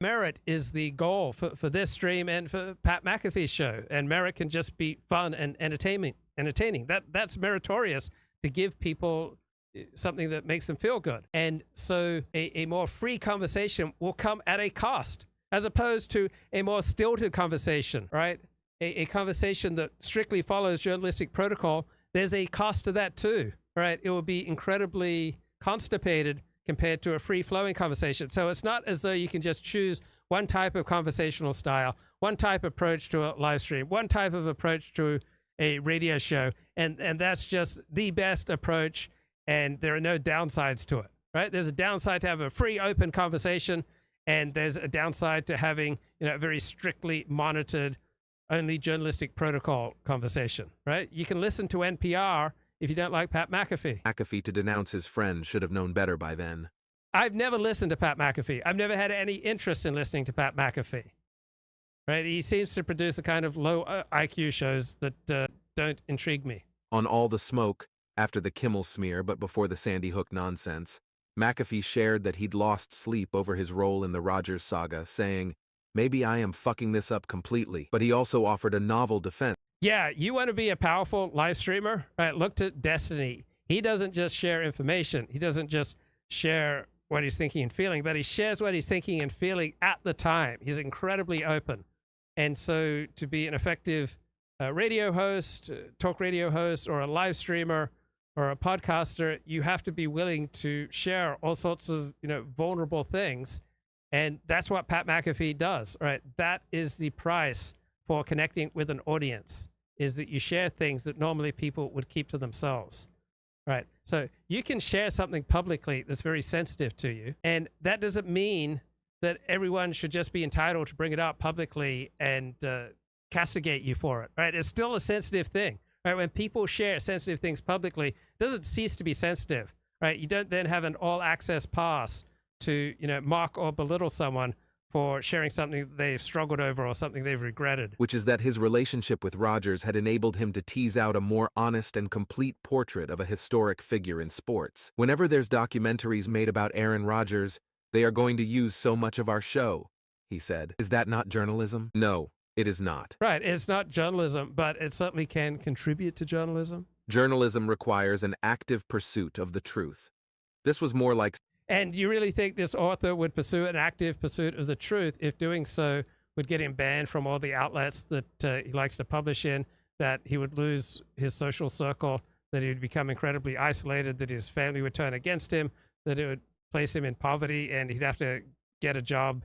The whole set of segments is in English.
Merit is the goal for this stream and for Pat McAfee's show. And merit can just be fun and entertaining. That's meritorious to give people something that makes them feel good. And so a more free conversation will come at a cost, as opposed to a more stilted conversation, right? A conversation that strictly follows journalistic protocol, there's a cost to that too, right? It will be incredibly constipated compared to a free-flowing conversation. So it's not as though you can just choose one type of conversational style, one type of approach to a live stream, one type of approach to a radio show, and that's just the best approach, and there are no downsides to it, right? There's a downside to have a free, open conversation, and there's a downside to having, a very strictly monitored, only journalistic protocol conversation, right? You can listen to NPR if you don't like Pat McAfee. McAfee to denounce his friend should have known better by then. I've never listened to Pat McAfee. I've never had any interest in listening to Pat McAfee, right? He seems to produce the kind of low IQ shows that don't intrigue me. On All the Smoke, after the Kimmel smear but before the Sandy Hook nonsense, McAfee shared that he'd lost sleep over his role in the Rogers saga, saying, "Maybe I am fucking this up completely." But he also offered a novel defense. Yeah, you want to be a powerful live streamer, right? Look to Destiny. He doesn't just share information. He doesn't just share what he's thinking and feeling, but he shares what he's thinking and feeling at the time. He's incredibly open. And so to be an effective radio host, talk radio host, or a live streamer, or a podcaster, you have to be willing to share all sorts of, vulnerable things. And that's what Pat McAfee does, right? That is the price for connecting with an audience, is that you share things that normally people would keep to themselves, right? So you can share something publicly that's very sensitive to you, and that doesn't mean that everyone should just be entitled to bring it up publicly and castigate you for it, right? It's still a sensitive thing, right? When people share sensitive things publicly, it doesn't cease to be sensitive, right? You don't then have an all-access pass to, mock or belittle someone for sharing something they've struggled over or something they've regretted. Which is that his relationship with Rogers had enabled him to tease out a more honest and complete portrait of a historic figure in sports. Whenever there's documentaries made about Aaron Rodgers, they are going to use so much of our show, he said. Is that not journalism? No, it is not. Right, it's not journalism, but it certainly can contribute to journalism. Journalism requires an active pursuit of the truth. This was more like... And you really think this author would pursue an active pursuit of the truth if doing so would get him banned from all the outlets that he likes to publish in, that he would lose his social circle, that he would become incredibly isolated, that his family would turn against him, that it would place him in poverty and he'd have to get a job,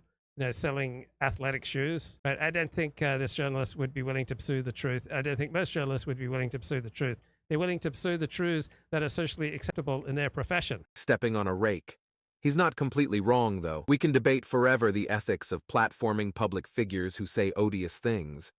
selling athletic shoes? Right? I don't think this journalist would be willing to pursue the truth. I don't think most journalists would be willing to pursue the truth. They're willing to pursue the truths that are socially acceptable in their profession. Stepping on a rake. He's not completely wrong, though. We can debate forever the ethics of platforming public figures who say odious things.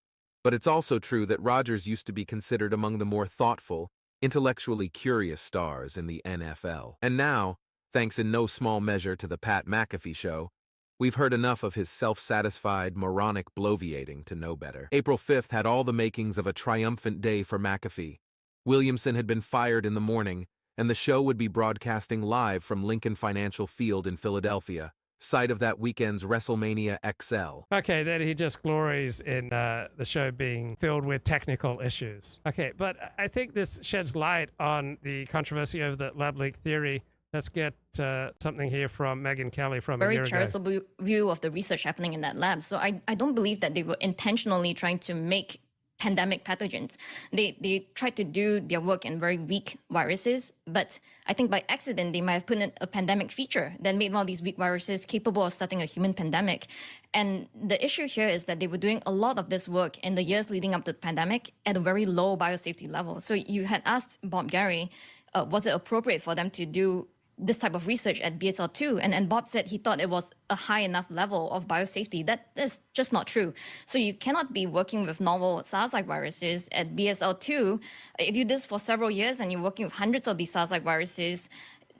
But it's also true that Rodgers used to be considered among the more thoughtful, intellectually curious stars in the NFL. And now, thanks in no small measure to the Pat McAfee show, we've heard enough of his self-satisfied, moronic bloviating to know better. April 5th had all the makings of a triumphant day for McAfee. Williamson had been fired in the morning, and the show would be broadcasting live from Lincoln Financial Field in Philadelphia, site of that weekend's WrestleMania XL. Okay, then he just glories in the show being filled with technical issues. Okay, but I think this sheds light on the controversy over the lab leak theory. Let's get something here from Megyn Kelly from a year ago. Very charitable view of the research happening in that lab. So I don't believe that they were intentionally trying to make pandemic pathogens. They tried to do their work in very weak viruses, but I think by accident they might have put in a pandemic feature that made one of these weak viruses capable of starting a human pandemic. And the issue here is that they were doing a lot of this work in the years leading up to the pandemic at a very low biosafety level. So you had asked Bob Gary, was it appropriate for them to do this type of research at BSL-2, and Bob said he thought it was a high enough level of biosafety. That is just not true. So you cannot be working with novel SARS-like viruses at BSL-2. If you do this for several years and you're working with hundreds of these SARS-like viruses,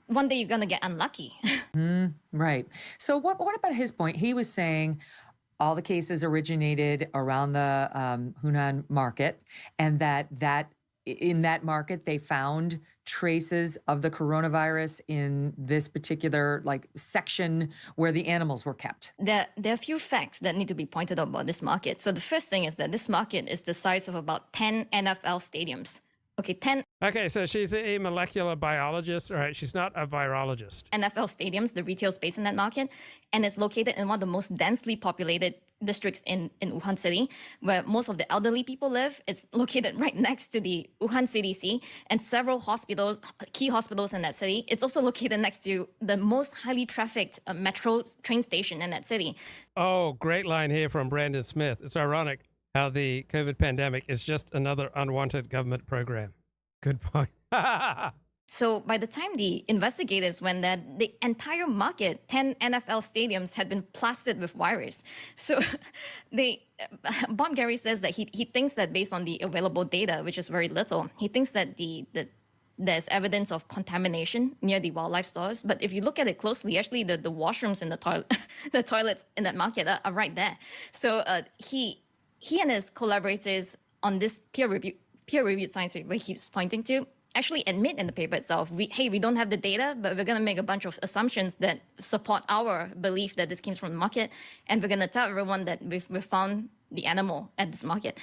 one day you're going to get unlucky. Right. So what about his point? He was saying all the cases originated around the Hunan market, and that in that market, they found traces of the coronavirus in this particular like section where the animals were kept? There are a few facts that need to be pointed out about this market. So the first thing is that this market is the size of about 10 NFL stadiums. Okay, 10 Okay, so she's a molecular biologist. All right, she's not a virologist. NFL stadiums, the retail space in that market, and it's located in one of the most densely populated districts in Wuhan City, where most of the elderly people live. It's located right next to the Wuhan CDC and several hospitals, key hospitals in that city. It's also located next to the most highly trafficked metro train station in that city. Oh, great line here from Brandon Smith. It's ironic how the COVID pandemic is just another unwanted government program. Good point. So by the time the investigators went there, the entire market, 10 NFL stadiums, had been plastered with virus. So Bob Gary says that he thinks that based on the available data, which is very little, he thinks that there's evidence of contamination near the wildlife stores. But if you look at it closely, actually the washrooms in the toilet, the toilets in that market are right there. So he and his collaborators on this peer-reviewed science paper he's pointing to actually admit in the paper itself, we don't have the data, but we're going to make a bunch of assumptions that support our belief that this came from the market, and we're going to tell everyone that we've found the animal at this market.